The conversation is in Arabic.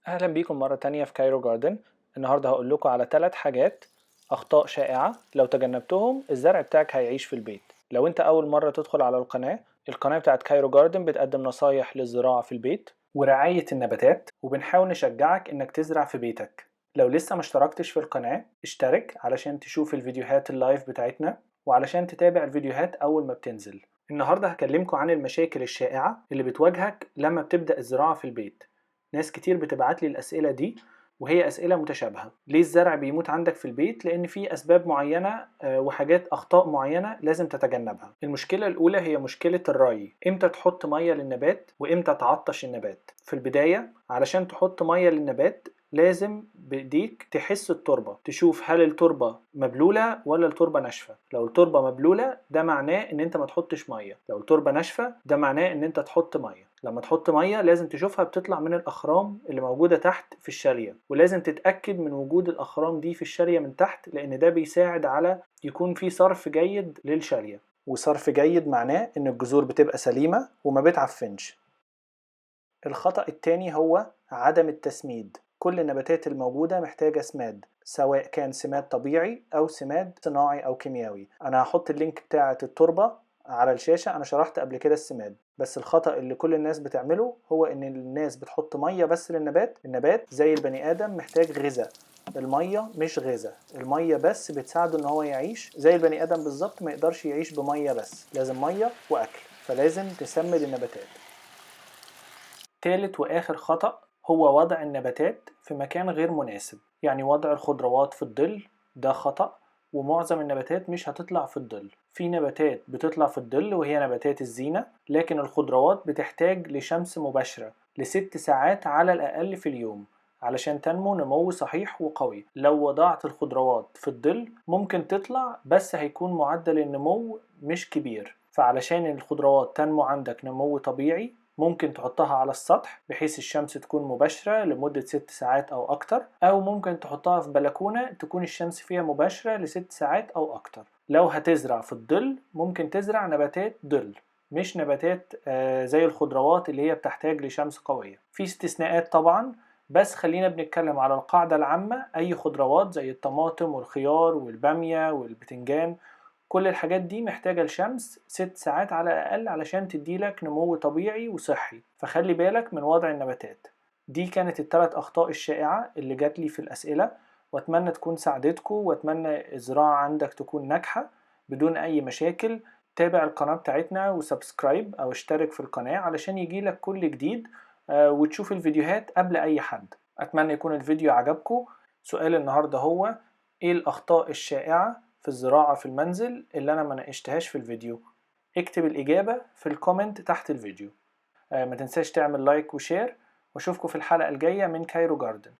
أهلا بيكم مرة تانية في كايرو جاردن. النهاردة هقول لكم على 3 حاجات أخطاء شائعة لو تجنبتهم الزرع بتاعك هيعيش في البيت. لو أنت أول مرة تدخل على القناة بتاعت كايرو جاردن بتقدم نصايح للزراعة في البيت ورعاية النباتات، وبنحاول نشجعك إنك تزرع في بيتك. لو لسه ما اشتركتش في القناة اشترك علشان تشوف الفيديوهات اللايف بتاعتنا وعلشان تتابع الفيديوهات أول ما بتنزل. النهاردة هكلمكم عن المشاكل الشائعة اللي بتواجهك لما بتبدأ الزراعة في البيت. ناس كتير بتبعت لي الأسئلة دي وهي أسئلة متشابهة. ليه الزرع بيموت عندك في البيت؟ لأن في أسباب معينة وحاجات أخطاء معينة لازم تتجنبها. المشكلة الأولى هي مشكلة الري. إمتى تحط مية للنبات وإمتى تعطش النبات؟ في البداية علشان تحط مية للنبات لازم بإيديك تحس التربة، تشوف هل التربة مبلولة ولا التربة ناشفة. لو التربة مبلولة ده معناه إن أنت ما تحطش مية، لو التربة ناشفة ده معناه إن أنت تحط مية. لما تحط مية لازم تشوفها بتطلع من الأخرام اللي موجودة تحت في الشالية، ولازم تتأكد من وجود الأخرام دي في الشالية من تحت، لأن ده بيساعد على يكون في صرف جيد للشالية. وصرف جيد معناه إن الجذور بتبقى سليمة وما بتعفنش. الخطأ التاني هو عدم التسميد. كل النباتات الموجودة محتاجة سماد، سواء كان سماد طبيعي أو سماد صناعي أو كيميائي. أنا هحط اللينك بتاعة التربة على الشاشة، أنا شرحت قبل كده السماد. بس الخطأ اللي كل الناس بتعمله هو إن الناس بتحط مية بس للنبات. النبات زي البني آدم محتاج غذاء، المية مش غذاء، المية بس بتساعده إن هو يعيش زي البني آدم بالظبط. ما يقدرش يعيش بمية بس، لازم مية وأكل، فلازم تسمد النباتات. تالت وآخر خطأ هو وضع النباتات في مكان غير مناسب. يعني وضع الخضروات في الظل ده خطأ، ومعظم النباتات مش هتطلع في الظل. في نباتات بتطلع في الظل وهي نباتات الزينة، لكن الخضروات بتحتاج لشمس مباشرة ل6 ساعات على الأقل في اليوم علشان تنمو نمو صحيح وقوي. لو وضعت الخضروات في الظل ممكن تطلع، بس هيكون معدل النمو مش كبير. فعلشان الخضروات تنمو عندك نمو طبيعي ممكن تحطها على السطح بحيث الشمس تكون مباشرة لمدة 6 ساعات أو أكتر، أو ممكن تحطها في بلكونة تكون الشمس فيها مباشرة ل6 ساعات أو أكتر. لو هتزرع في الظل ممكن تزرع نباتات ظل، مش نباتات زي الخضروات اللي هي بتحتاج لشمس قوية. في استثناءات طبعا، بس خلينا بنتكلم على القاعدة العامة. أي خضروات زي الطماطم والخيار والبامية والبتنجان، كل الحاجات دي محتاجة لشمس 6 ساعات على الأقل علشان تديلك نمو طبيعي وصحي. فخلي بالك من وضع النباتات. دي كانت ال3 أخطاء الشائعة اللي جاتلي في الأسئلة، وأتمنى تكون ساعدتكم، وأتمنى الزراعة عندك تكون ناجحة بدون أي مشاكل. تابع القناة بتاعتنا وسبسكرايب أو اشترك في القناة علشان يجيلك كل جديد وتشوف الفيديوهات قبل أي حد. أتمنى يكون الفيديو عجبكم. سؤال النهاردة هو إيه الأخطاء الشائعة في الزراعة في المنزل اللي أنا ما ناقشتهاش في الفيديو؟ اكتب الإجابة في الكومنت تحت الفيديو. ما تنساش تعمل لايك وشير، واشوفكم في الحلقة الجاية من كايرو جاردن.